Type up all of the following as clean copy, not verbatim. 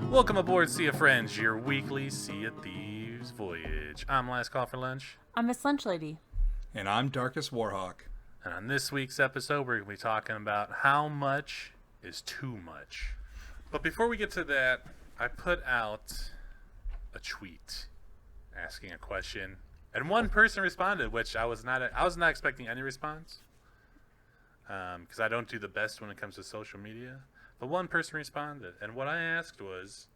Welcome aboard Sea of Friends, your weekly Sea of Thieves voyage. I'm Last Call for Lunch, I'm Miss Lunch Lady. And I'm Darkest Warhawk. and on this week's episode, we're going to be talking about how much is too much. But before we get to that, I put out a tweet asking a question, and one person responded, which I was not expecting any response, because I don't do the best when it comes to social media. But one person responded, and what I asked was,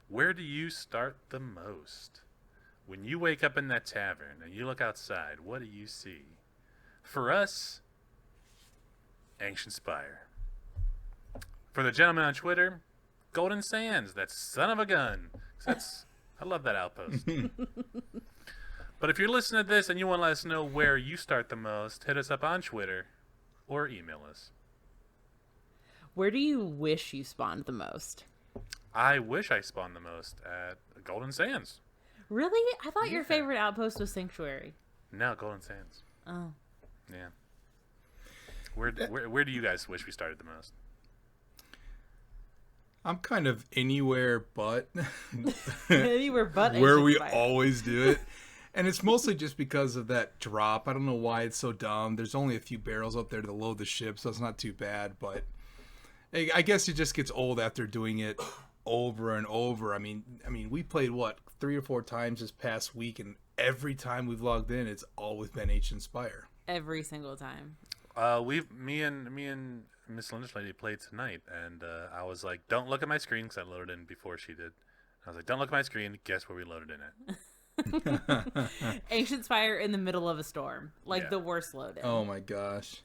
where do you start the most? When you wake up in that tavern and you look outside, what do you see? For us, Ancient Spire. For the gentleman on Twitter, Golden Sands, that son of a gun. I love that outpost. But if you're listening to this and you want to let us know where you start the most, hit us up on Twitter or email us. Where do you wish you spawned the most? I wish I spawned the most at Golden Sands. Really? I thought your favorite outpost was Sanctuary. No, Golden Sands. Oh. Yeah. Where do you guys wish we started the most? I'm kind of anywhere but Anywhere but where Ancient we Spire. always do it. And it's mostly just because of that drop. I don't know why it's so dumb. There's only a few barrels up there to load the ship, so it's not too bad. But I guess it just gets old after doing it over and over. I mean, we played, 3 or 4 times this past week, and every time we've logged in, it's always been Ancient Spire. Every single time. Me and Miss Lunch Lady played tonight, and I was like, "Don't look at my screen," because I loaded in before she did. I was like, "Don't look at my screen." Guess where we loaded in at? Ancient Spire in the middle of a storm. Yeah. The worst load in. Oh my gosh.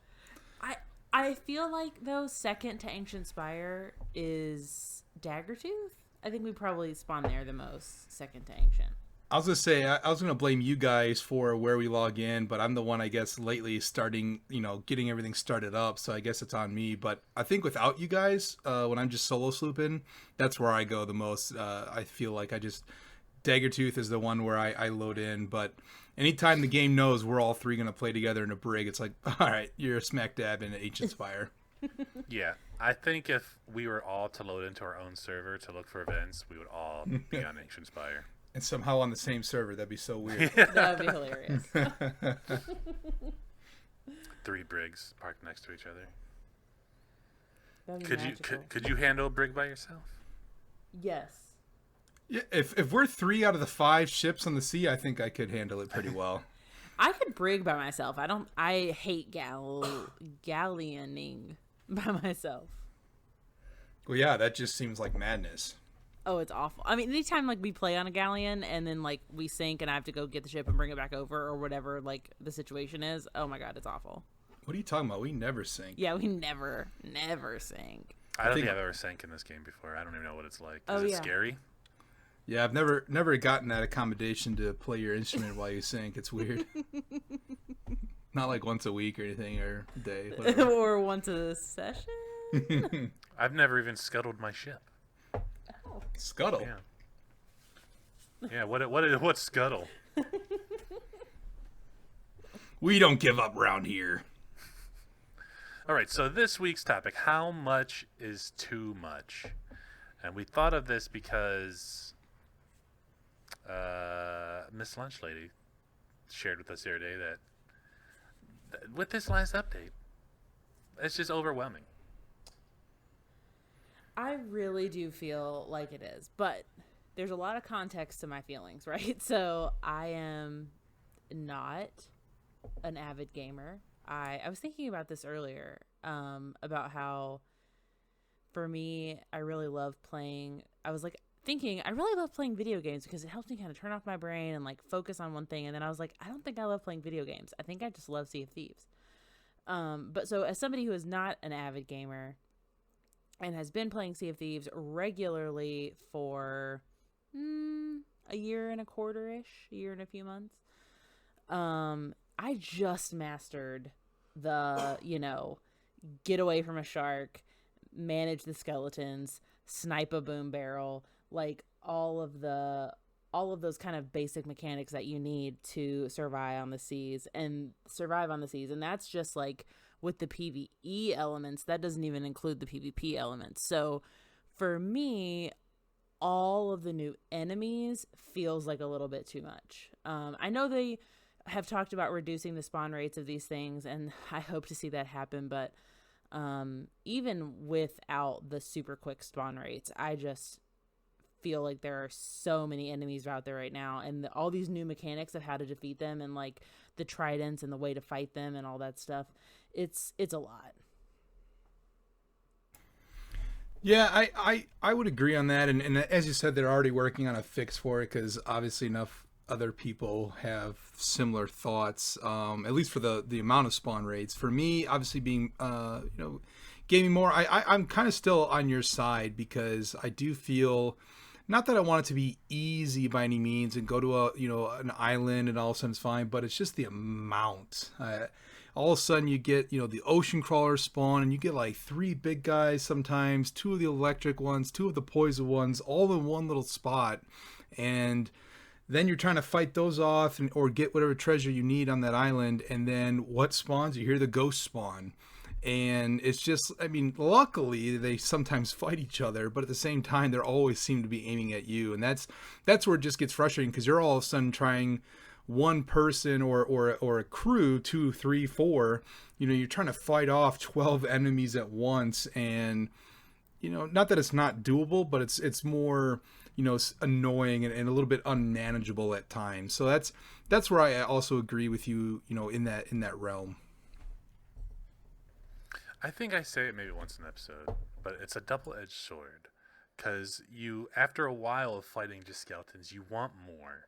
I feel like, though, second to Ancient Spire is Daggertooth. I think we probably spawn there the most, second to Ancient. I was going to say, I was going to blame you guys for where we log in, but I'm the one, I guess, lately starting, getting everything started up, so I guess it's on me. But I think without you guys, when I'm just solo slooping, that's where I go the most. I feel like Daggertooth is the one where I load in, but anytime the game knows we're all three going to play together in a brig, it's like, all right, you're smack dab in Ancient Spire. Yeah, I think if we were all to load into our own server to look for events, we would all be on Ancient Spire. And somehow on the same server, that'd be so weird. That would be hilarious. 3 brigs parked next to each other. That'd be magical. Could you handle a brig by yourself? Yes. Yeah, if we're 3 out of the 5 ships on the sea, I think I could handle it pretty well. I could brig by myself. I hate galleoning by myself. Well, yeah, that just seems like madness. Oh, it's awful. I mean, anytime we play on a galleon and then we sink and I have to go get the ship and bring it back over or whatever the situation is. Oh my god, it's awful. What are you talking about? We never sink. Yeah, we never sink. I don't think I've ever sank in this game before. I don't even know what it's like. Is it scary? Yeah, I've never gotten that accommodation to play your instrument while you sink. It's weird. Not like once a week or anything, or a day. Whatever. Or once a session. I've never even scuttled my ship. Scuttle. Yeah. What's scuttle? We don't give up round here. All right. So this week's topic: how much is too much? And we thought of this because Miss Lunch Lady shared with us the other day that with this last update, it's just overwhelming. I really do feel like it is, but there's a lot of context to my feelings, right? So I am not an avid gamer. I was thinking about this earlier, about how for me, I really love playing. I was thinking I really love playing video games because it helps me kind of turn off my brain and focus on one thing. And then I was like, I don't think I love playing video games. I think I just love Sea of Thieves. But so as somebody who is not an avid gamer and has been playing Sea of Thieves regularly for a year and a quarter-ish, a year and a few months, I just mastered the, get away from a shark, manage the skeletons, snipe a boom barrel, all of those kind of basic mechanics that you need to survive on the seas. And that's just with the PvE elements. That doesn't even include the PvP elements. So for me, all of the new enemies feels like a little bit too much. I know they have talked about reducing the spawn rates of these things, and I hope to see that happen, but even without the super quick spawn rates, I just feel like there are so many enemies out there right now, and all these new mechanics of how to defeat them, and like the tridents and the way to fight them and all that stuff. It's a lot. Yeah, I would agree on that, and as you said, they're already working on a fix for it because obviously enough other people have similar thoughts. At least for the amount of spawn rates. For me, obviously being gaming more, I'm kind of still on your side because I do feel. Not that I want it to be easy by any means and go to an island and all of a sudden it's fine, but it's just the amount. All of a sudden you get the ocean crawlers spawn and you get like 3 big guys sometimes, 2 of the electric ones, 2 of the poison ones, all in one little spot, and then you're trying to fight those off or get whatever treasure you need on that island, and then what spawns? You hear the ghost spawn. And it's just, I mean, luckily they sometimes fight each other, but at the same time, they always seem to be aiming at you. And that's where it just gets frustrating because you're all of a sudden trying one person or a crew, 2, 3, 4, you're trying to fight off 12 enemies at once. And, not that it's not doable, but it's more, annoying and a little bit unmanageable at times. So that's where I also agree with you, in that realm. I think I say it maybe once an episode, but it's a double-edged sword. Because after a while of fighting just skeletons, you want more.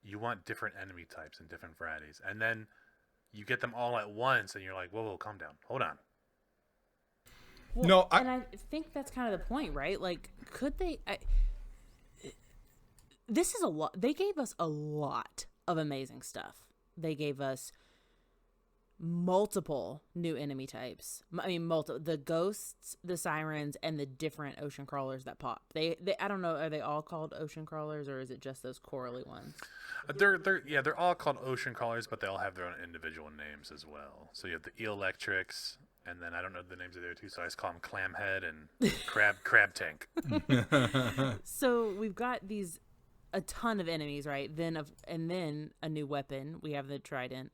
You want different enemy types and different varieties. And then you get them all at once, and you're like, whoa, calm down. Hold on. Well, no, and I think that's kind of the point, right? Like, could they... this is a lot. They gave us a lot of amazing stuff. They gave us multiple new enemy types. I mean, the ghosts, the sirens, and the different ocean crawlers that pop. They I don't know, are they all called ocean crawlers or is it just those corally ones? They're all called ocean crawlers, but they all have their own individual names as well. So you have the electrics, and then I don't know the names of the other two, so I just call them Clamhead and Crab Tank. So we've got a ton of enemies, right? And then a new weapon. We have the trident.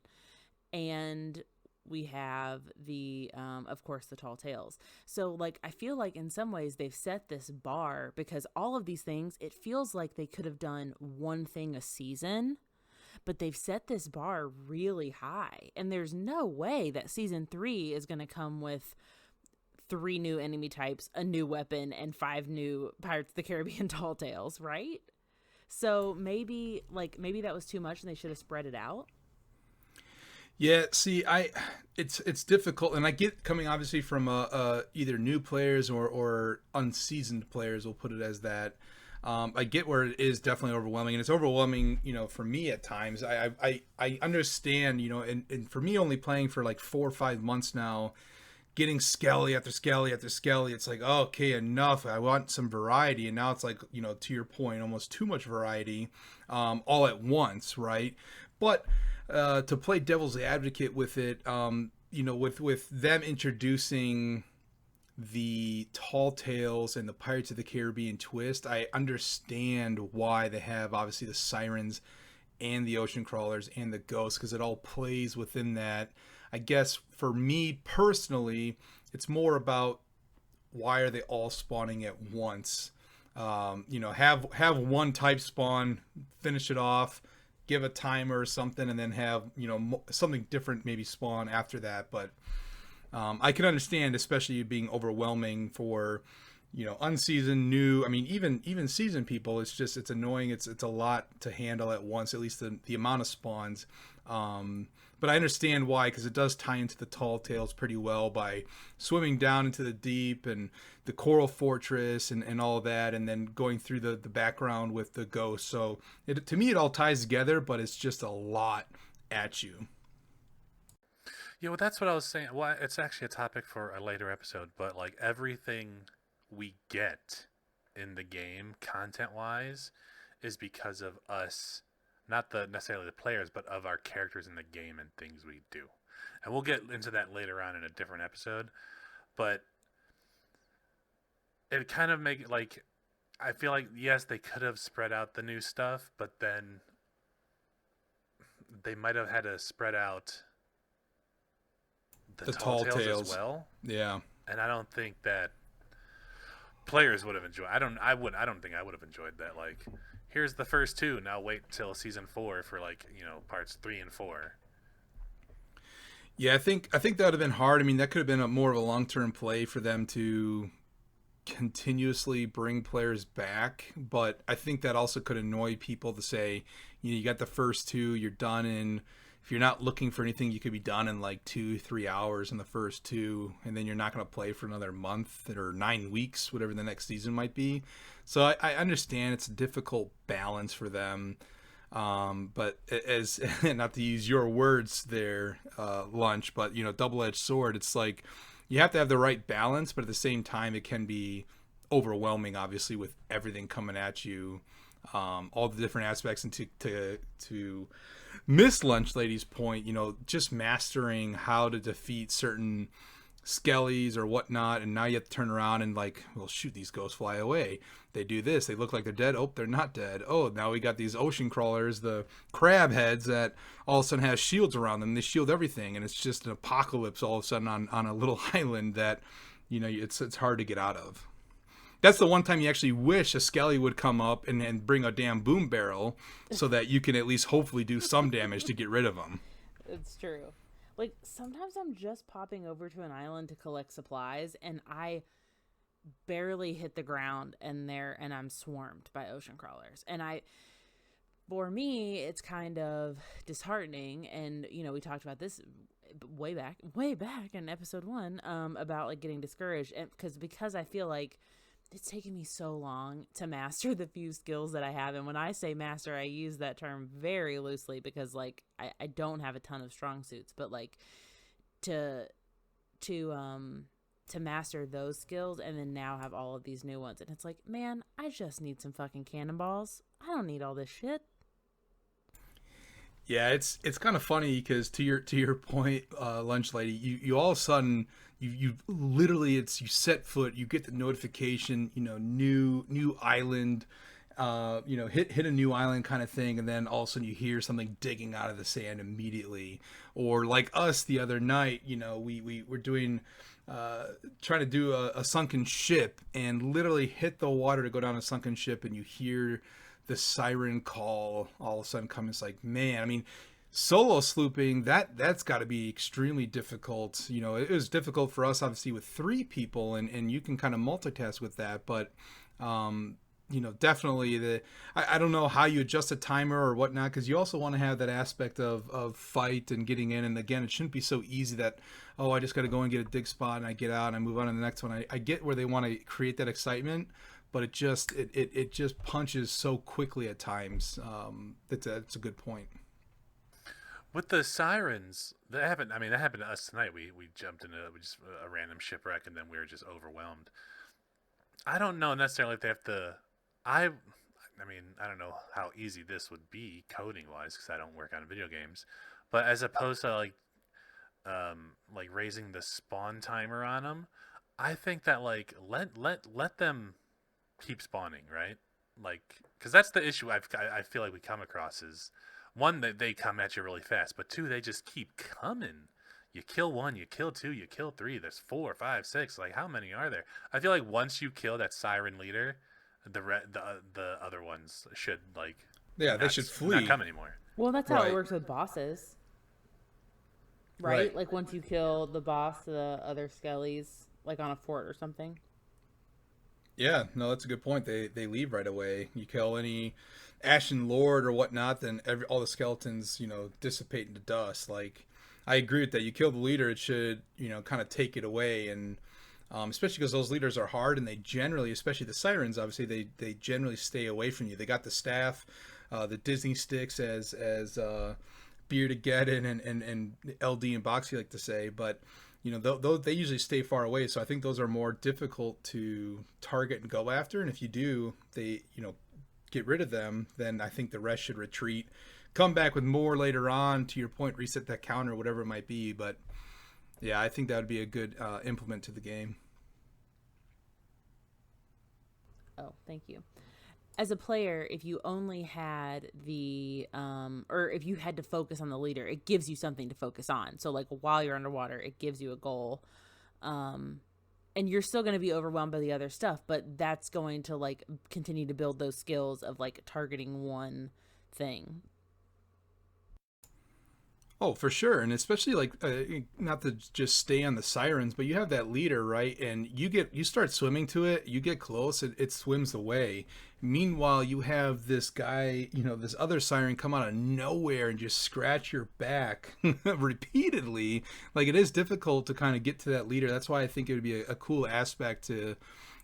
And we have of course, the tall tales. So, like, I feel like in some ways they've set this bar because all of these things, it feels like they could have done one thing a season, but they've set this bar really high. And there's no way that season 3 is going to come with 3 new enemy types, a new weapon, and 5 new Pirates of the Caribbean tall tales, right? So maybe that was too much and they should have spread it out. Yeah, see, it's difficult, and I get coming obviously from either new players or unseasoned players. We'll put it as that. I get where it is definitely overwhelming, and it's overwhelming, for me at times. I understand, and for me only playing for like 4 or 5 months now, getting skelly after skelly after skelly, it's like, oh, okay, enough. I want some variety, and now it's like, to your point, almost too much variety, all at once, right? But to play devil's advocate with it, with them introducing the tall tales and the Pirates of the Caribbean twist, I understand why they have obviously the sirens and the ocean crawlers and the ghosts, because it all plays within that. I guess for me personally, it's more about why are they all spawning at once? Have one type spawn, finish it off, give a timer or something, and then have something different maybe spawn after that. But I can understand, especially being overwhelming for unseasoned, new. I mean, even seasoned people. It's annoying. It's a lot to handle at once. At least the amount of spawns. But I understand why, because it does tie into the tall tales pretty well by swimming down into the deep and the coral fortress and all of that, and then going through the background with the ghost. So to me, it all ties together, but it's just a lot at you. Yeah, well, that's what I was saying. Well, it's actually a topic for a later episode, but like everything we get in the game, content-wise, is because of us. Not necessarily the players, but of our characters in the game and things we do. And we'll get into that later on in a different episode. But it kind of I feel like yes, they could have spread out the new stuff, but then they might have had to spread out the The tall tall tales as tales. well. Yeah. And I don't think that players would have enjoyed. I don't think I would have enjoyed that. Like, here's the first two. Now wait till season 4 for like parts 3 and 4. Yeah, I think that would have been hard. I mean, that could have been more of a long-term play for them to continuously bring players back, but I think that also could annoy people to say, you got the first two, you're done in, if you're not looking for anything, you could be done in like 2-3 hours in the first two, and then you're not going to play for another month or 9 weeks, whatever the next season might be. So I understand it's a difficult balance for them. But as not to use your words there, lunch, but double-edged sword. It's like you have to have the right balance, but at the same time, it can be overwhelming. Obviously, with everything coming at you, all the different aspects, and to Miss Lunch Lady's point, just mastering how to defeat certain skellies or whatnot, and now you have to turn around and like, well, shoot, these ghosts fly away. They do this. They look like they're dead. Oh, they're not dead. Oh, now we got these ocean crawlers, the crab heads that all of a sudden has shields around them. They shield everything, and it's just an apocalypse all of a sudden on a little island that it's hard to get out of. That's the one time you actually wish a skelly would come up and bring a damn boom barrel so that you can at least hopefully do some damage to get rid of them. It's true. Like, sometimes I'm just popping over to an island to collect supplies, and I barely hit the ground, and I'm swarmed by ocean crawlers. And for me, it's kind of disheartening. And, we talked about this way back in episode 1, about like getting discouraged. And because I feel like it's taken me so long to master the few skills that I have. And when I say master, I use that term very loosely because like I don't have a ton of strong suits, but like to master those skills and then now have all of these new ones. And it's like, man, I just need some fucking cannonballs. I don't need all this shit. Yeah, it's kind of funny because to your point, lunch lady, you all of a sudden you literally you set foot, you get the notification, new island, hit a new island kind of thing, and then all of a sudden you hear something digging out of the sand immediately, or like us the other night, we were doing. Trying to do a sunken ship and literally hit the water to go down a sunken ship, and you hear the siren call all of a sudden come. It's like, man, I mean, solo slooping, that's got to be extremely difficult. It was difficult for us obviously with 3 people, and you can kind of multitask with that, but definitely I don't know how you adjust a timer or whatnot, because you also want to have that aspect of fight and getting in. And again, it shouldn't be so easy that, oh, I just got to go and get a dig spot and I get out and I move on to the next one. I get where they want to create that excitement, but it just punches so quickly at times. That's a good point. With the sirens, that happened. I mean, that happened to us tonight. We jumped into just a random shipwreck, and then we were just overwhelmed. I don't know necessarily if they have to. I mean, I don't know how easy this would be coding wise because I don't work on video games, but as opposed to like raising the spawn timer on them, I think that like let them keep spawning, right? Like, because that's the issue I feel like we come across is, one, that they come at you really fast, but 2, they just keep coming. You kill 1, you kill 2, you kill 3. There's 4, 5, 6. Like, how many are there? I feel like once you kill that siren leader, the other ones should like, they should flee, not come anymore. Well, that's how it works with bosses, right? Like once you kill the boss, the other skellies, like on a fort or something. Yeah, no, that's a good point. They leave right away. You kill any Ashen Lord or whatnot, then all the skeletons, dissipate into dust. Like, I agree with that. You kill the leader, it should, kind of take it away. And especially because those leaders are hard, and they generally, especially the sirens, obviously, they generally stay away from you. They got the staff, the Disney sticks, as Beardageddon and LD and Boxy like to say, but they usually stay far away. So I think those are more difficult to target and go after. And if you do, they get rid of them, then I think the rest should retreat, come back with more later on. To your point, reset that counter, whatever it might be. But yeah, I think that would be a good implement to the game. Oh, thank you. As a player, if you only had or if you had to focus on the leader, it gives you something to focus on. So like while you're underwater, it gives you a goal. Um, and you're still going to be overwhelmed by the other stuff, but that's going to like continue to build those skills of like targeting one thing. Oh, for sure, and especially like not to just stay on the sirens, but you have that leader, right? And you start swimming to it, you get close, it swims away. Meanwhile, you have this guy, this other siren come out of nowhere and just scratch your back repeatedly. Like it is difficult to kind of get to that leader. That's why I think it would be a cool aspect to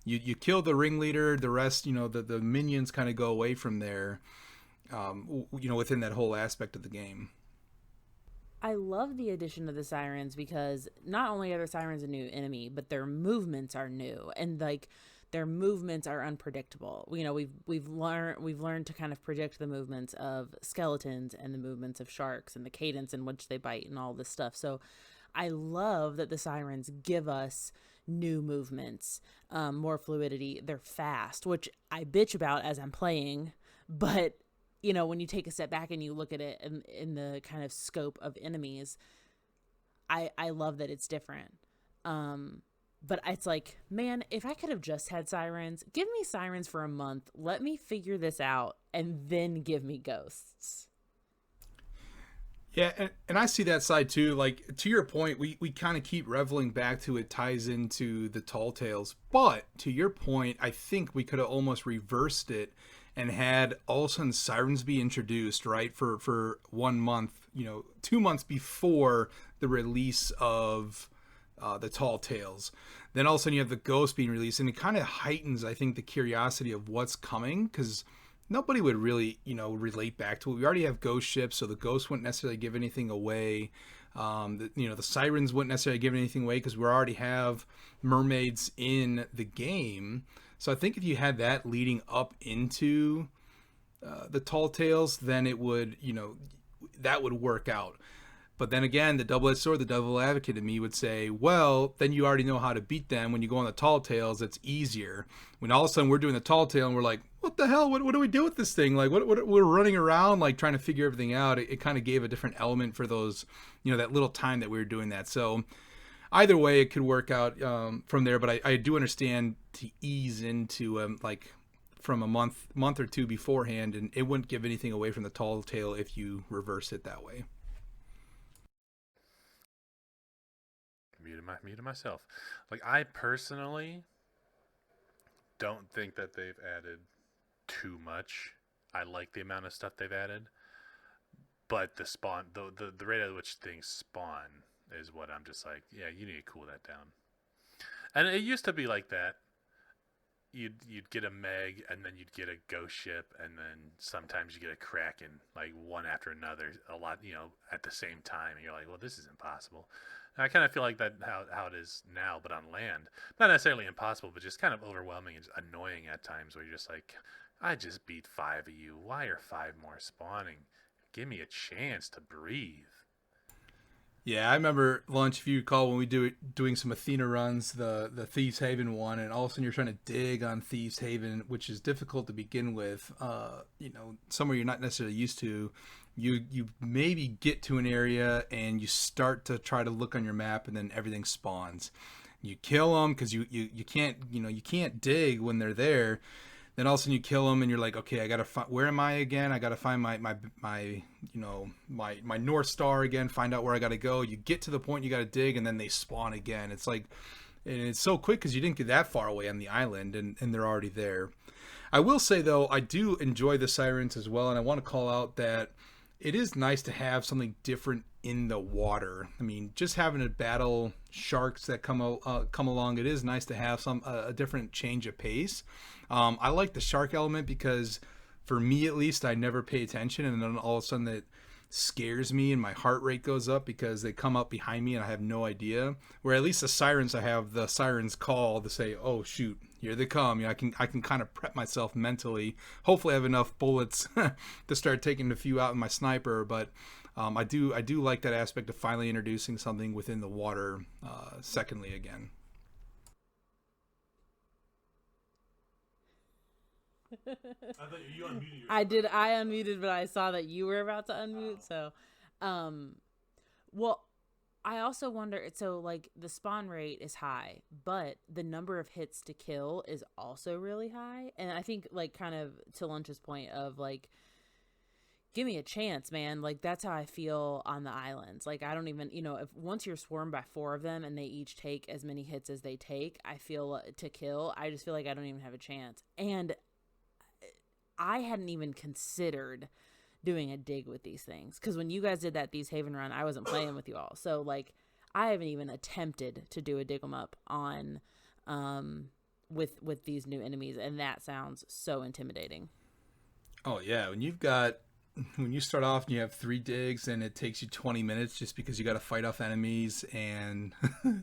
you kill the ringleader, the rest, the minions kind of go away from there. Within that whole aspect of the game. I love the addition of the sirens because not only are the sirens a new enemy, but their movements are new and like their movements are unpredictable. We've learned to kind of predict the movements of skeletons and the movements of sharks and the cadence in which they bite and all this stuff. So I love that the sirens give us new movements, more fluidity. They're fast, which I bitch about as I'm playing, but when you take a step back and you look at it in the kind of scope of enemies, I love that it's different. But it's like, man, if I could have just had sirens, give me sirens for a month. Let me figure this out and then give me ghosts. Yeah, and I see that side too. Like, to your point, we kind of keep reveling back to it ties into the Tall Tales. But to your point, I think we could have almost reversed it and had all of a sudden sirens be introduced, right, for 1 month, 2 months before the release of the Tall Tales. Then all of a sudden you have the Ghost being released, and it kind of heightens, I think, the curiosity of what's coming, because nobody would really, relate back to it. We already have ghost ships, so the ghosts wouldn't necessarily give anything away. The sirens wouldn't necessarily give anything away because we already have mermaids in the game. So I think if you had that leading up into the Tall Tales, then it would, that would work out. But then again, the double-edged sword, the devil advocate in me would say, well, then you already know how to beat them. When you go on the Tall Tales, it's easier. When all of a sudden we're doing the Tall Tale and we're like, what the hell? What do we do with this thing? Like, what we're running around, like, trying to figure everything out. It kind of gave a different element for those, that little time that we were doing that. So either way, it could work out from there. But I do understand to ease into, from a month or two beforehand, and it wouldn't give anything away from the Tall Tale if you reverse it that way. Muted myself. Like, I personally don't think that they've added too much. I like the amount of stuff they've added, but the spawn, the rate at which things spawn is what I'm just like, yeah, you need to cool that down. And it used to be like that. You'd get a Meg, and then you'd get a ghost ship, and then sometimes you get a Kraken, like one after another, a lot, at the same time. And you're like, well, this is impossible. And I kind of feel like that how it is now, but on land, not necessarily impossible, but just kind of overwhelming and annoying at times. Where you're just like, I just beat 5 of you. Why are 5 more spawning? Give me a chance to breathe. Yeah, I remember, Lunch, if you recall, when we doing some Athena runs, the Thieves Haven one, and all of a sudden you're trying to dig on Thieves Haven, which is difficult to begin with, somewhere you're not necessarily used to. You maybe get to an area and you start to try to look on your map, and then everything spawns. You kill them because you can't you can't dig when they're there. Then all of a sudden you kill them and you're like, okay, I gotta find, where am I again? I gotta find my North Star again, find out where I gotta go. You get to the point you gotta dig, and then they spawn again. It's like, and it's so quick because you didn't get that far away on the island, and they're already there. I will say though, I do enjoy the sirens as well, and I want to call out that it is nice to have something different in the water. I mean, just having to battle sharks that come along, it is nice to have a different change of pace. I like the shark element because, for me at least, I never pay attention, and then all of a sudden it scares me and my heart rate goes up because they come up behind me and I have no idea. Where at least the sirens, I have the sirens call to say, "Oh shoot, here they come." I can kind of prep myself mentally. Hopefully, I have enough bullets to start taking a few out in my sniper, but. I do like that aspect of finally introducing something within the water. Secondly, again. thought you unmuted yourself. I did. I unmuted, but I saw that you were about to unmute. So, um, well, I also wonder. So, like, the spawn rate is high, but the number of hits to kill is also really high. And I think, like, kind of to Lunch's point of like, give me a chance, man. Like, that's how I feel on the islands. Like, I don't even, if once you're swarmed by 4 of them and they each take as many hits as they take, I feel to kill. I just feel like I don't even have a chance. And I hadn't even considered doing a dig with these things, because when you guys did that Thieves Haven run, I wasn't playing with you all, so like I haven't even attempted to do a dig 'em up on with these new enemies, and that sounds so intimidating. Oh yeah, when you start off and you have 3 digs and it takes you 20 minutes just because you got to fight off enemies and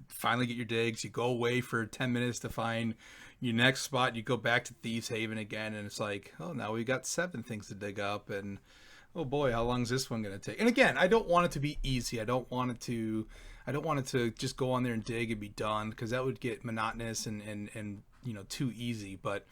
finally get your digs, you go away for 10 minutes to find your next spot, you go back to Thieves Haven again, and it's like, oh, now we got 7 things to dig up, and oh boy, how long is this one going to take? And again, I don't want it to be easy. I don't want it to just go on there and dig and be done, because that would get monotonous and too easy. But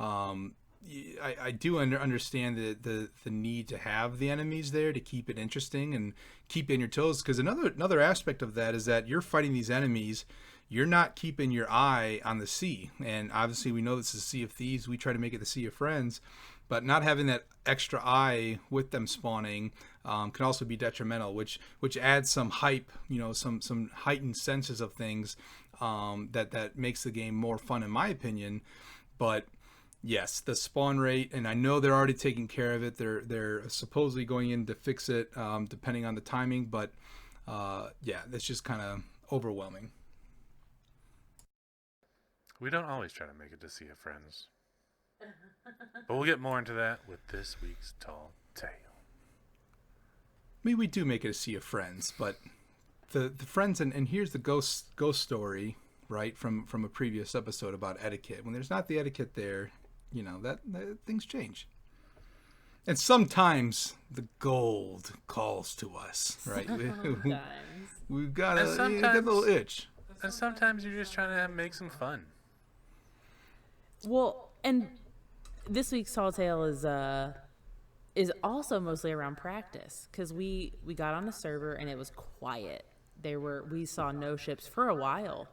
I do understand the need to have the enemies there to keep it interesting and keep in your toes, because another aspect of that is that you're fighting these enemies, you're not keeping your eye on the sea. And obviously we know this is Sea of Thieves, we try to make it the Sea of Friends, but not having that extra eye with them spawning can also be detrimental, which adds some hype, some heightened senses of things, that makes the game more fun in my opinion. But yes, the spawn rate, and I know they're already taking care of it. They're supposedly going in to fix it, depending on the timing. But yeah, that's just kind of overwhelming. We don't always try to make it to Sea of Friends. But we'll get more into that with this week's Tall Tale. I mean, we do make it a Sea of Friends, but the friends, and here's the ghost story, right, from a previous episode about etiquette. When there's not the etiquette there, that things change. And sometimes the gold calls to us, right? We've got a little itch. And sometimes you're just trying to make some fun. Well, and this week's Tall Tale is also mostly around practice, because we got on a server and it was quiet. We saw no ships for a while.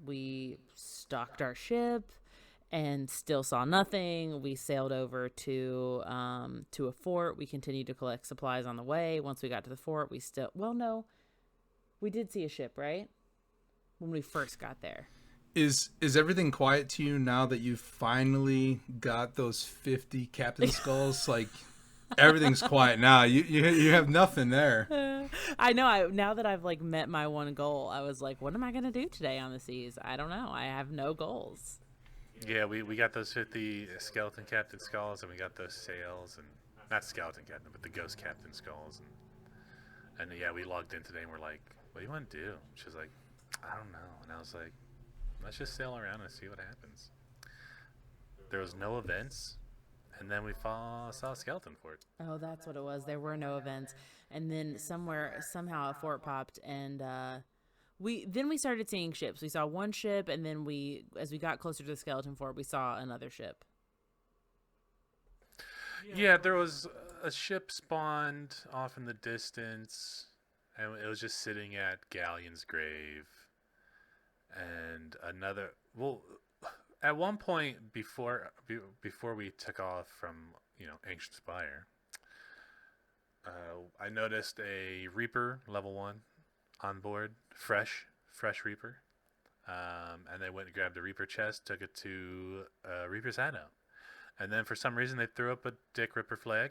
We stocked our ship and still saw nothing. We sailed over to a fort. We continued to collect supplies on the way. Once we got to the fort, we did see a ship, right? When we first got there. Is everything quiet to you now that you've finally got those 50 captain skulls? Like, everything's quiet now. You have nothing there. I know. Now that I've like met my one goal, I was like, what am I gonna do today on the seas? I don't know. I have no goals. Yeah, we got those 50 skeleton captain skulls, and we got those sails, and not skeleton captain, but the ghost captain skulls, and yeah, we logged in today and we're like, what do you want to do? She was like, I don't know, and I was like, let's just sail around and see what happens. There was no events, and then we saw a skeleton fort. Oh, that's what it was. There were no events, and then somehow a fort popped, and we started seeing ships. We saw one ship, and then as we got closer to the skeleton fort, we saw another ship. Yeah, there was a ship spawned off in the distance, and it was just sitting at Galleon's grave. And another, at one point before we took off from Ancient Spire, I noticed a Reaper level 1 on board, fresh Reaper, and they went and grabbed a Reaper chest, took it to Reaper's hideout, and then for some reason they threw up a Dick Ripper flag.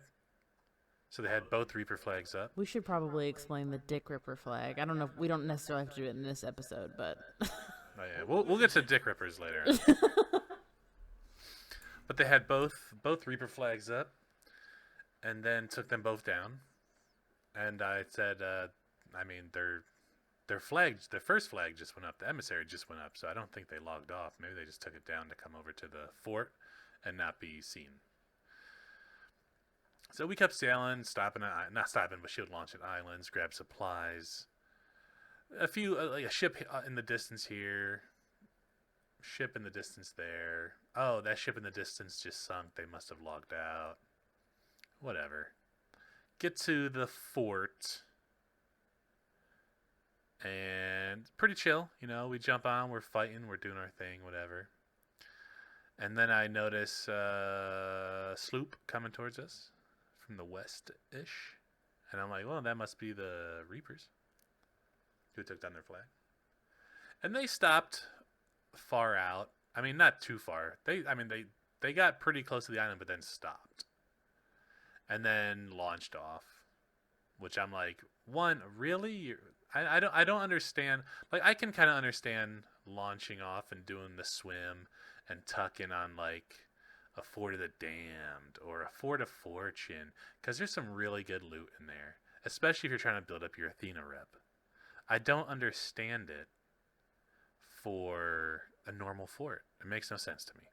So they had both Reaper flags up. We should probably explain the Dick Ripper flag. I don't know if we don't necessarily have to do it in this episode, but Oh, yeah. We'll get to Dick Rippers later. But they had both Reaper flags up, and then took them both down. And I said, their first flag just went up. The emissary just went up, so I don't think they logged off. Maybe they just took it down to come over to the fort and not be seen. So we kept sailing, not stopping, but shield launch at islands, grab supplies. A ship in the distance here, ship in the distance there. Oh, that ship in the distance just sunk. They must have logged out. Whatever. Get to the fort. And pretty chill. We jump on. We're fighting. We're doing our thing. Whatever. And then I notice a sloop coming towards us from the west-ish. And I'm like, well, that must be the Reapers who took down their flag. And they stopped far out. I mean, not too far. They got pretty close to the island, but then stopped. And then launched off. Which I'm like, one, really? I don't understand. Like, I can kind of understand launching off and doing the swim and tucking on like a Fort of the Damned or a Fort of Fortune, because there's some really good loot in there, especially if you're trying to build up your Athena rep. I don't understand it for a normal fort. It makes no sense to me.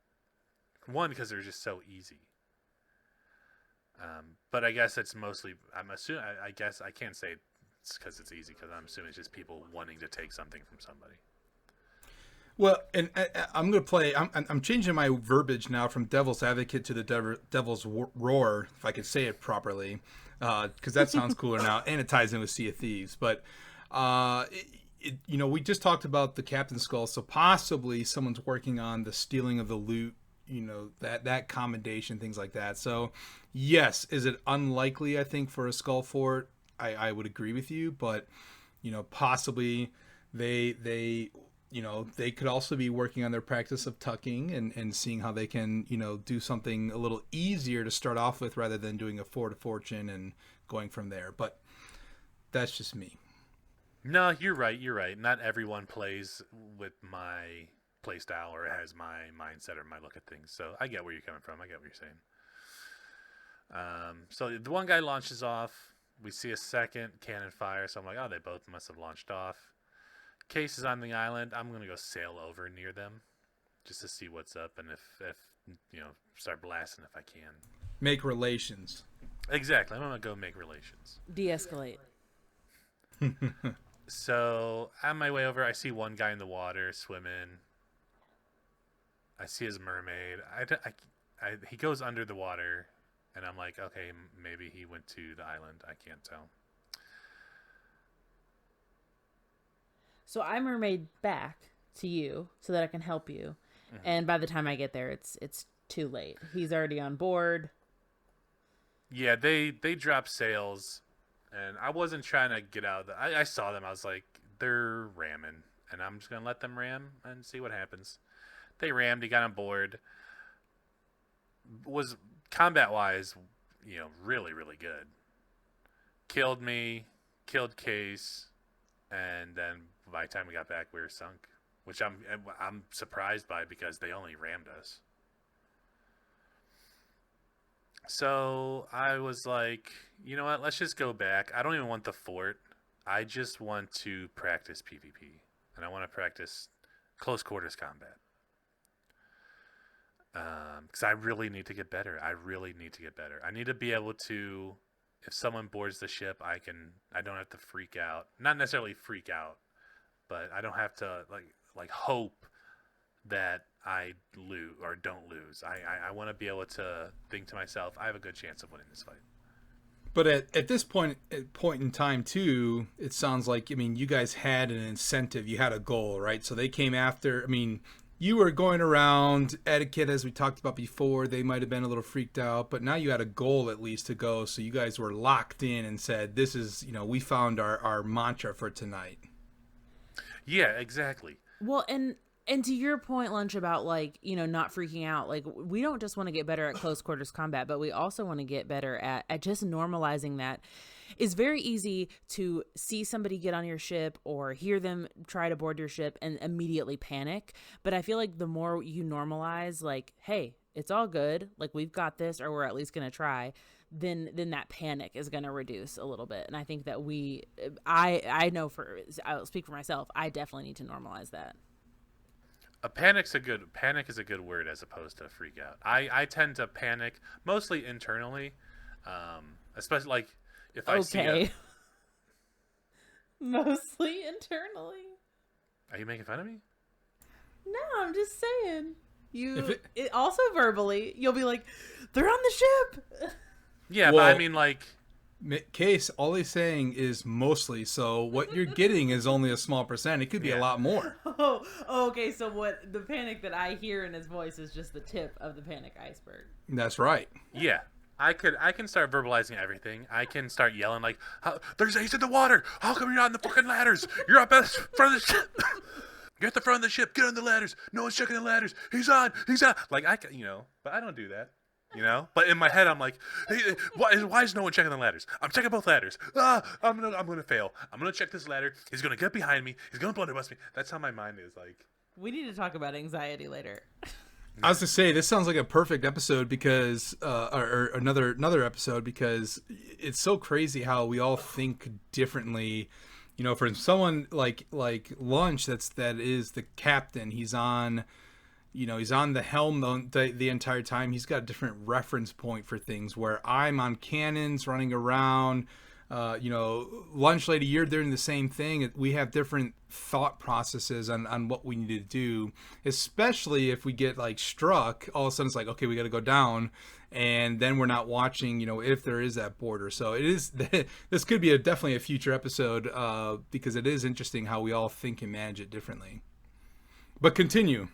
One, because they're just so easy. But I guess it's mostly, I'm assuming, I guess I can't say it's because it's easy, because I'm assuming it's just people wanting to take something from somebody. Well, and I'm going to play. I'm changing my verbiage now from Devil's Advocate to the Devil's Roar, if I could say it properly, because that sounds cooler now, and it ties in with Sea of Thieves. But we just talked about the Captain Skull, so possibly someone's working on the stealing of the loot. That commendation, things like that. So, yes, is it unlikely? I think for a Skull Fort, I would agree with you, but possibly they could also be working on their practice of tucking and seeing how they can, do something a little easier to start off with rather than doing a Fort of Fortune and going from there. But that's just me. No, you're right. Not everyone plays with my play style or has my mindset or my look at things. So I get where you're coming from. I get what you're saying. So the one guy launches off. We see a second cannon fire. So I'm like, oh, they both must have launched off. Case is on the island. I'm gonna go sail over near them, just to see what's up, and if start blasting if I can. Make relations. Exactly. I'm gonna go make relations. De-escalate. So on my way over, I see one guy in the water swimming. I see his mermaid. He goes under the water, and I'm like, okay, maybe he went to the island. I can't tell. So I mermaid back to you so that I can help you. Mm-hmm. And by the time I get there, it's too late. He's already on board. Yeah, they drop sails, and I wasn't trying to get out of the... I saw them. I was like, they're ramming, and I'm just going to let them ram and see what happens. They rammed. He got on board. Was, combat-wise, really, really good. Killed me, killed Case, and then by the time we got back, we were sunk, which I'm surprised by because they only rammed us. So I was like, you know what? Let's just go back. I don't even want the fort. I just want to practice PvP, and I want to practice close quarters combat. Because I really need to get better. I need to be able to, if someone boards the ship, I don't have to freak out. Not necessarily freak out, but I don't have to like hope that I lose or don't lose. I want to be able to think to myself, I have a good chance of winning this fight. But at this point in time too, it sounds like, you guys had an incentive, you had a goal, right? So they came after. You were going around etiquette, as we talked about before. They might have been a little freaked out, but now you had a goal at least to go. So you guys were locked in and said, this is, we found our mantra for tonight. Yeah, exactly. Well, and to your point, Lunch, about not freaking out, we don't just want to get better at close quarters combat, but we also want to get better at just normalizing that. It's very easy to see somebody get on your ship or hear them try to board your ship and immediately panic. But I feel like the more you normalize, hey, it's all good, we've got this, or we're at least going to try, then that panic is going to reduce a little bit. And I think that I know I'll speak for myself, I definitely need to normalize that. Panic is a good word as opposed to freak out. I tend to panic mostly internally, especially if I see mostly internally. Are you making fun of me? No, I'm just saying. If it, Also verbally, you'll be like, "They're on the ship." Yeah, but I well, mean, like, Case, all he's saying is mostly. So what you're getting is only a small percent. It could be a yeah. lot more. Okay. So what the panic that I hear in his voice is just the tip of the panic iceberg. That's right. Yeah. I can start verbalizing everything. I can start yelling like, he's in the water. How come you're not on the fucking ladders? You're up at the front of the ship. You're at the front of the ship. Get on the ladders. No one's checking the ladders. He's on. He's on. Like, but I don't do that. But in my head, I'm like, hey, why is no one checking the ladders? I'm checking both ladders. I'm gonna fail. I'm gonna check this ladder. He's gonna get behind me. He's gonna blunderbuss me. That's how my mind is. Like, We need to talk about anxiety later. I was to say this sounds like a perfect episode because, or another episode because it's so crazy how we all think differently. For someone like Lunch, that is the captain. He's on, he's on the helm the entire time. He's got a different reference point for things. Where I'm on cannons running around. Lunch lady, you're doing the same thing. We have different thought processes on what we need to do, especially if we get like struck. All of a sudden, it's like, okay, we got to go down, and then we're not watching. If there is that border. So it is. This could be definitely a future episode because it is interesting how we all think and manage it differently. But continue.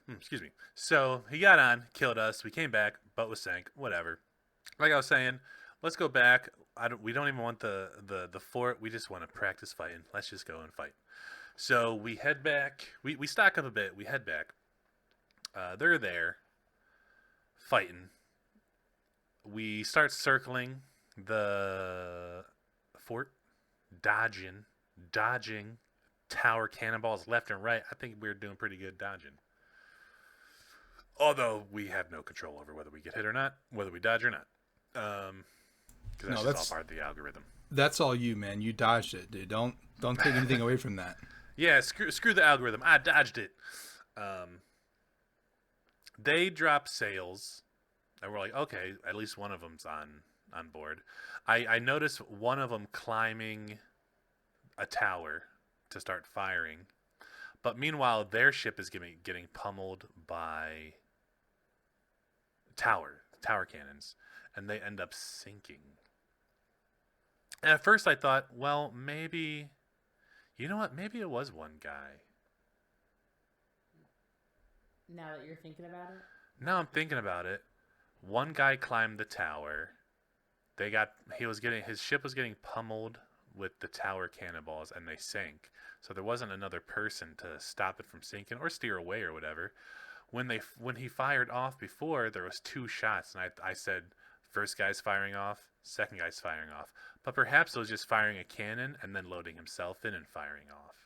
excuse me. So he got on, killed us. We came back, boat was sank. Whatever. Like I was saying, let's go back. We don't even want the fort. We just want to practice fighting. Let's just go and fight. So we head back. We stock up a bit. We head back. They're there fighting. We start circling the fort, dodging tower cannonballs left and right. I think we're doing pretty good dodging. Although we have no control over whether we get hit or not, whether we dodge or not. Because that's all part of the algorithm. That's all you, man. You dodged it, dude. Don't take anything away from that. Yeah, screw the algorithm. I dodged it. They drop sails, and we're like, okay, at least one of them's on board. I noticed one of them climbing a tower to start firing, but meanwhile their ship is getting pummeled by tower cannons, and they end up sinking. And at first I thought, well, maybe, you know what? Maybe it was one guy. Now that you're thinking about it? Now I'm thinking about it. One guy climbed the tower. His ship was getting pummeled with the tower cannonballs, and they sank. So there wasn't another person to stop it from sinking or steer away or whatever. When he fired off before, there was 2 shots, and I said, first guy's firing off, second guy's firing off. But perhaps it was just firing a cannon and then loading himself in and firing off.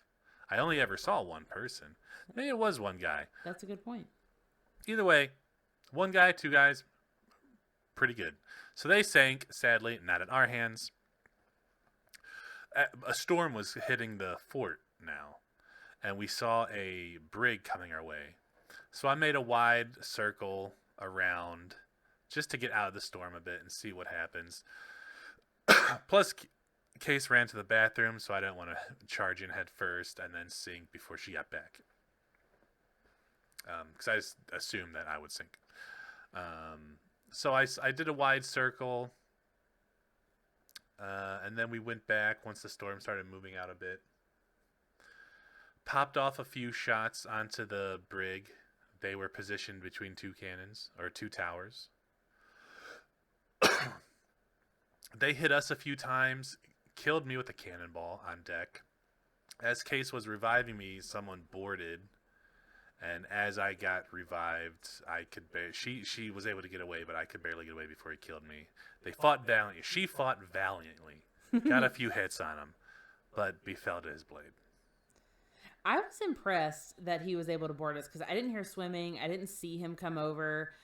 I only ever saw one person. Maybe it was one guy. That's a good point. Either way, one guy, 2 guys, pretty good. So they sank, sadly, not in our hands. A storm was hitting the fort now, and we saw a brig coming our way. So I made a wide circle around just to get out of the storm a bit and see what happens. Plus, Case ran to the bathroom, so I didn't want to charge in head first and then sink before she got back. Because I just assumed that I would sink. So I did a wide circle, and then we went back once the storm started moving out a bit. Popped off a few shots onto the brig. They were positioned between 2 cannons, or 2 towers. They hit us a few times, killed me with a cannonball on deck. As Case was reviving me, someone boarded, and as I got revived, she was able to get away, but I could barely get away before he killed me. They fought valiantly. She fought valiantly. Got a few hits on him, but befell to his blade. I was impressed that he was able to board us because I didn't hear swimming. I didn't see him come over.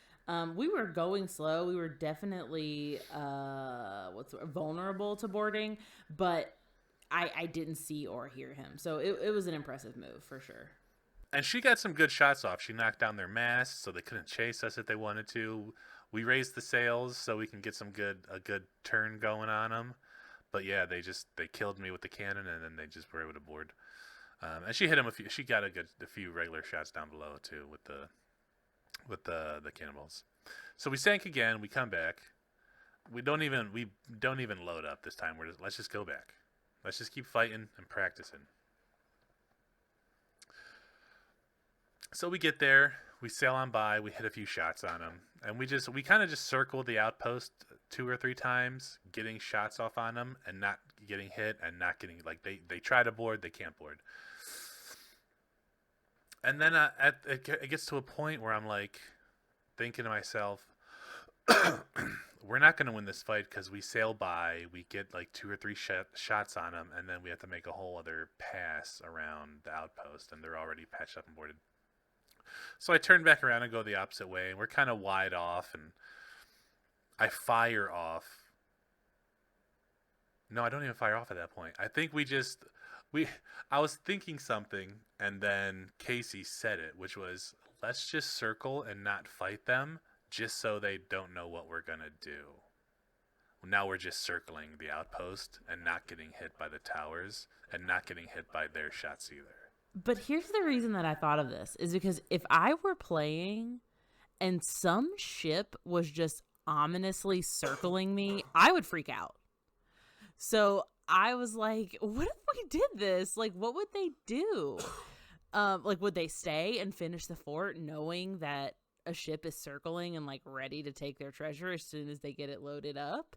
We were going slow. We were definitely vulnerable to boarding, but I didn't see or hear him. So it was an impressive move for sure. And she got some good shots off. She knocked down their masts so they couldn't chase us if they wanted to. We raised the sails so we can get a good turn going on them. But yeah, they killed me with the cannon, and then they just were able to board. And she hit him a few. She got a few regular shots down below too with the cannonballs. So we sank again. We come back. We don't even load up this time. Let's just go back. Let's just keep fighting and practicing. So we get there. We sail on by. We hit a few shots on them, and we kind of just circle the outpost 2 or 3 times, getting shots off on them and not getting hit and not getting like they try to board, they can't board. And then it gets to a point where I'm like thinking to myself, we're not going to win this fight because we sail by, we get like 2 or 3 shots on them, and then we have to make a whole other pass around the outpost, and they're already patched up and boarded. So I turn back around and go the opposite way, and we're kind of wide off, and I fire off. No, I don't even fire off at that point. I think I was thinking something, and then Casey said it, which was, let's just circle and not fight them, just so they don't know what we're going to do. Now we're just circling the outpost and not getting hit by the towers and not getting hit by their shots either. But here's the reason that I thought of this, is because if I were playing and some ship was just ominously circling me, I would freak out. So I was like, what if we did this? Like, what would they do? Like, would they stay and finish the fort knowing that a ship is circling and like ready to take their treasure as soon as they get it loaded up?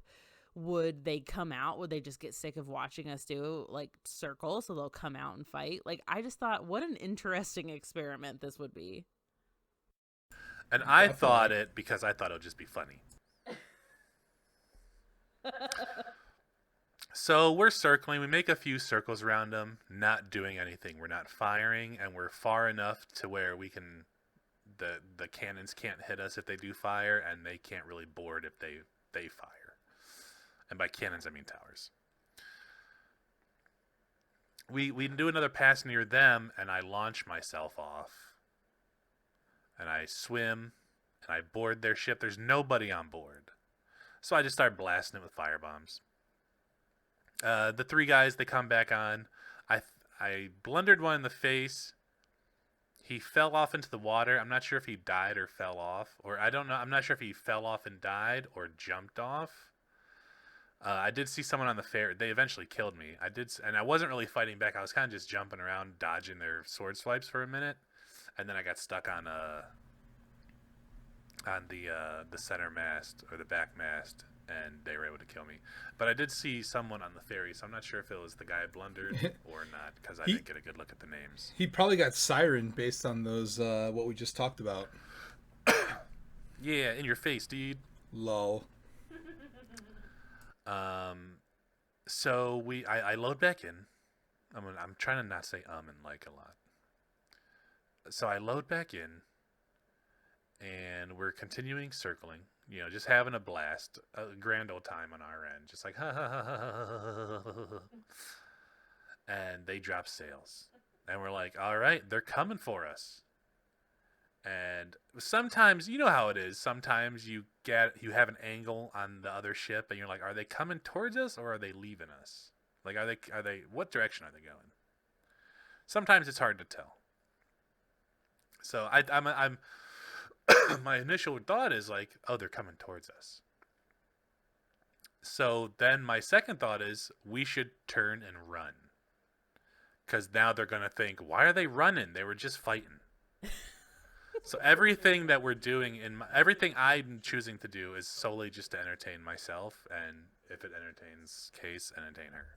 Would they come out? Would they just get sick of watching us do like circle, so they'll come out and fight? Like, I just thought, what an interesting experiment this would be. And I thought it because I thought it would just be funny. So we're circling. We make a few circles around them, not doing anything. We're not firing, and we're far enough to where we can. The cannons can't hit us if they do fire, and they can't really board if they fire. And by cannons, I mean towers. We do another pass near them, and I launch myself off. And I swim, and I board their ship. There's nobody on board. So I just start blasting it with firebombs. The 3 guys, they come back on. I blundered one in the face. He fell off into the water. I'm not sure if he died or fell off. Or I don't know. I'm not sure if he fell off and died or jumped off. I did see someone on the ferry. They eventually killed me. And I wasn't really fighting back. I was kind of just jumping around, dodging their sword swipes for a minute, and then I got stuck on the center mast or the back mast, and they were able to kill me. But I did see someone on the ferry, so I'm not sure if it was the guy I blundered or not, because I didn't get a good look at the names. He probably got siren based on those what we just talked about. Yeah, in your face, dude. Lol. So I load back in. I'm trying to not say and like a lot. So I load back in, and we're continuing circling. You know, just having a blast, a grand old time on our end, just like ha ha ha ha ha ha. And they drop sails, and we're like, all right, they're coming for us. And sometimes, you know how it is. Sometimes you have an angle on the other ship, and you're like, are they coming towards us or are they leaving us? Like, are they? What direction are they going? Sometimes it's hard to tell. So I'm my initial thought is like, oh, they're coming towards us. So then my second thought is we should turn and run, because now they're gonna think, why are they running? They were just fighting. So everything that we're doing everything I'm choosing to do is solely just to entertain myself, and if it entertains Case, entertain her.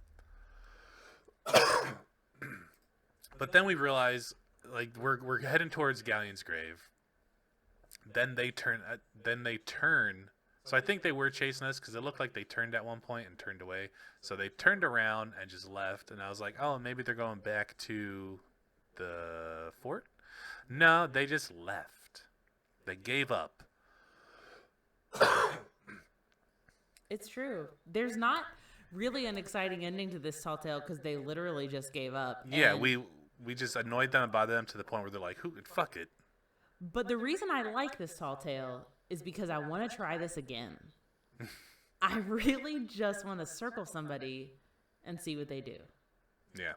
But then we realize, like, we're heading towards Galleon's Grave. Then they turn. So I think they were chasing us, because it looked like they turned at one point and turned away. So they turned around and just left, and I was like, oh, maybe they're going back to the fort. No, they just left. They gave up. It's true. There's not really an exciting ending to this tall tale, because they literally just gave up. Yeah, we just annoyed them and bothered them to the point where they're like, fuck it. But the reason I like this tall tale is because I want to try this again. I really just want to circle somebody and see what they do. Yeah.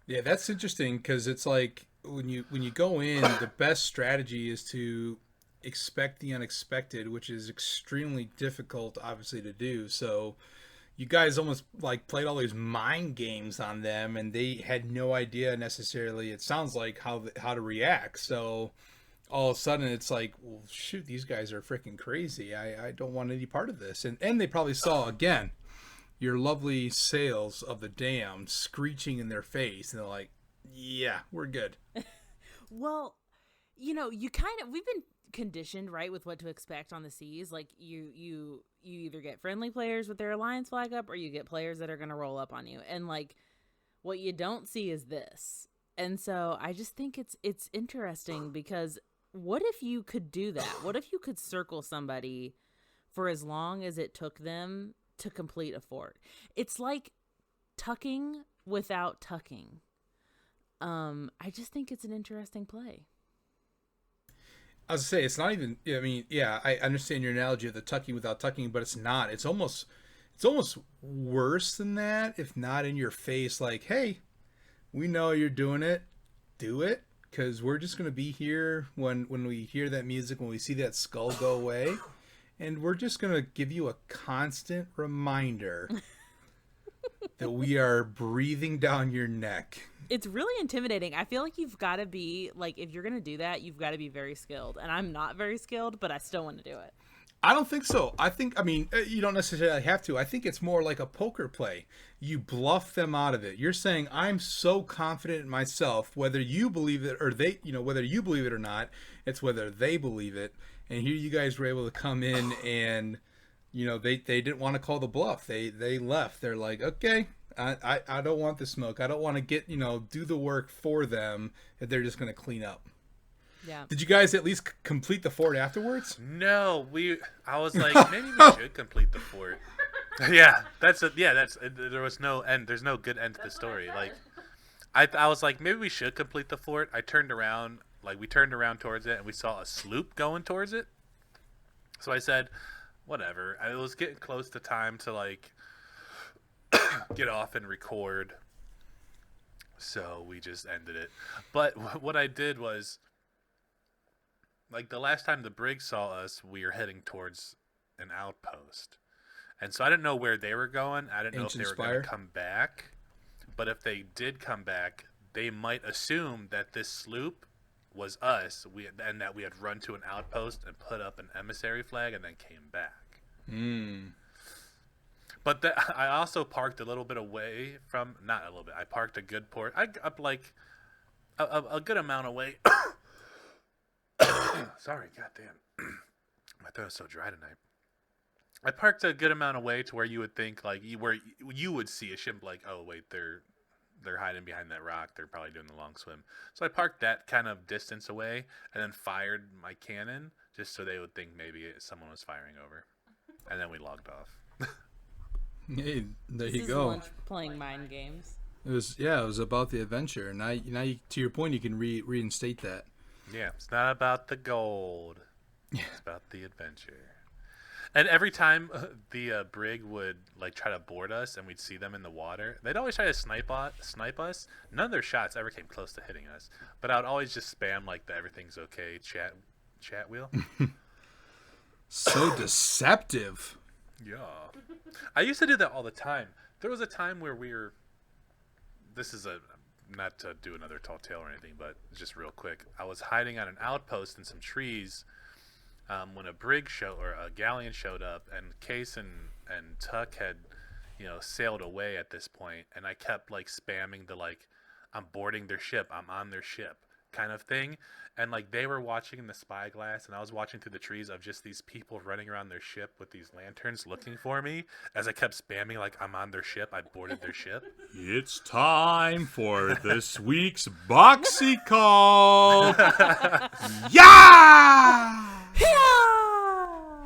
Yeah, that's interesting because it's like when you go in, the best strategy is to expect the unexpected, which is extremely difficult, obviously, to do. So you guys almost like played all these mind games on them, and they had no idea necessarily. It sounds like how to react. So all of a sudden, it's like, well, shoot, these guys are freaking crazy. I don't want any part of this. And they probably saw again your lovely sails of the dam screeching in their face, and they're like, yeah, we're good. Well, you kind of we've been conditioned, right, with what to expect on the seas. Like you either get friendly players with their alliance flag up, or you get players that are going to roll up on you. And like what you don't see is this. And so I just think it's interesting because what if you could do that? What if you could circle somebody for as long as it took them to complete a fort? It's like tucking without tucking. I just think it's an interesting play. I was gonna say it's not even. I mean, yeah, I understand your analogy of the tucking without tucking, but it's not. It's almost worse than that, if not in your face. Like, hey, we know you're doing it. Do it, because we're just gonna be here when we hear that music, when we see that skull go away, and we're just gonna give you a constant reminder that we are breathing down your neck. It's really intimidating. I feel like you've got to be like, if you're going to do that, you've got to be very skilled. And I'm not very skilled, but I still want to do it. I don't think so. I mean, you don't necessarily have to. I think it's more like a poker play. You bluff them out of it. You're saying, I'm so confident in myself, whether you believe it or they, whether you believe it or not, it's whether they believe it. And here you guys were able to come in and, they didn't want to call the bluff. They left. They're like, okay, I don't want the smoke. I don't want to get, do the work for them that they're just going to clean up. Yeah. Did you guys at least complete the fort afterwards? No, I was like, maybe we should complete the fort. Yeah, there was no end. There's no good end to the story. Like, I was like, maybe we should complete the fort. We turned around towards it, and we saw a sloop going towards it. So I said, whatever. It was getting close to time to like get off and record. So we just ended it. But what I did was, like, the last time the brig saw us, we were heading towards an outpost. And so I didn't know where they were going. I didn't know if they were going to come back. But if they did come back, they might assume that this sloop was us, and that we had run to an outpost and put up an emissary flag and then came back. But I also parked a little bit away from, not a little bit, I parked a good port. Up like a good amount away. Sorry, goddamn. My throat's so dry tonight. I parked a good amount away to where you would think, like, where you would see a ship, like, oh wait, they're hiding behind that rock. They're probably doing the long swim. So I parked that kind of distance away and then fired my cannon just so they would think maybe someone was firing over. And then we logged off. Hey, there This you is go. lunch playing mind games. It was about the adventure. Now to your point, you can reinstate that. Yeah, it's not about the gold. It's about the adventure. And every time the brig would like try to board us, and we'd see them in the water, they'd always try to snipe us. None of their shots ever came close to hitting us. But I would always just spam like the "everything's okay" chat wheel. So deceptive. Yeah, I used to do that all the time. There was a time where we were. This is not to do another tall tale or anything, but just real quick. I was hiding on an outpost in some trees. When a brig or a galleon showed up, and Case and Tuck had, sailed away at this point, and I kept like spamming the like, I'm boarding their ship, I'm on their ship kind of thing, and like they were watching in the spyglass, and I was watching through the trees of just these people running around their ship with these lanterns looking for me as I kept spamming like, I'm on their ship, I boarded their ship. It's time for this week's Boxy Call. Yeah!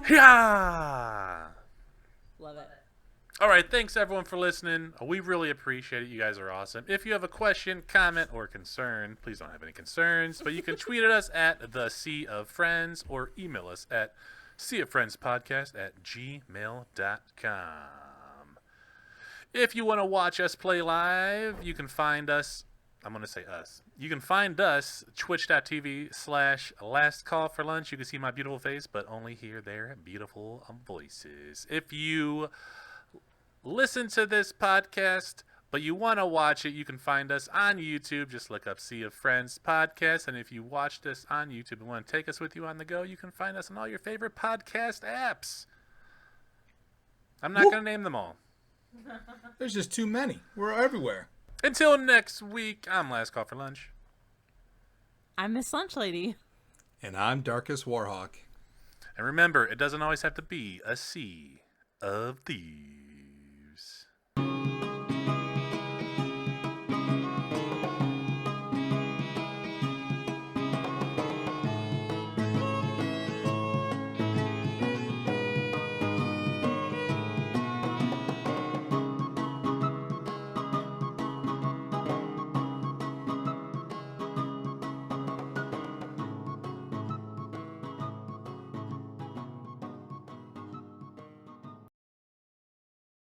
Yeah. Love it. All right, thanks everyone for listening. We really appreciate it. You guys are awesome. If you have a question, comment, or concern, please don't have any concerns, but you can tweet at us at the Sea of Friends or email us at seaoffriendspodcast@gmail.com. If you want to watch us play live, you can find us I'm going to say us. You can find us, twitch.tv/last call for lunch. You can see my beautiful face, but only hear their beautiful voices. If you listen to this podcast, but you want to watch it, you can find us on YouTube. Just look up Sea of Friends podcast. And if you watch this on YouTube and want to take us with you on the go, you can find us on all your favorite podcast apps. I'm not going to name them all. There's just too many. We're everywhere. Until next week, I'm Last Call for Lunch. I'm Miss Lunch Lady. And I'm Darkest Warhawk. And remember, it doesn't always have to be a Sea of Thieves.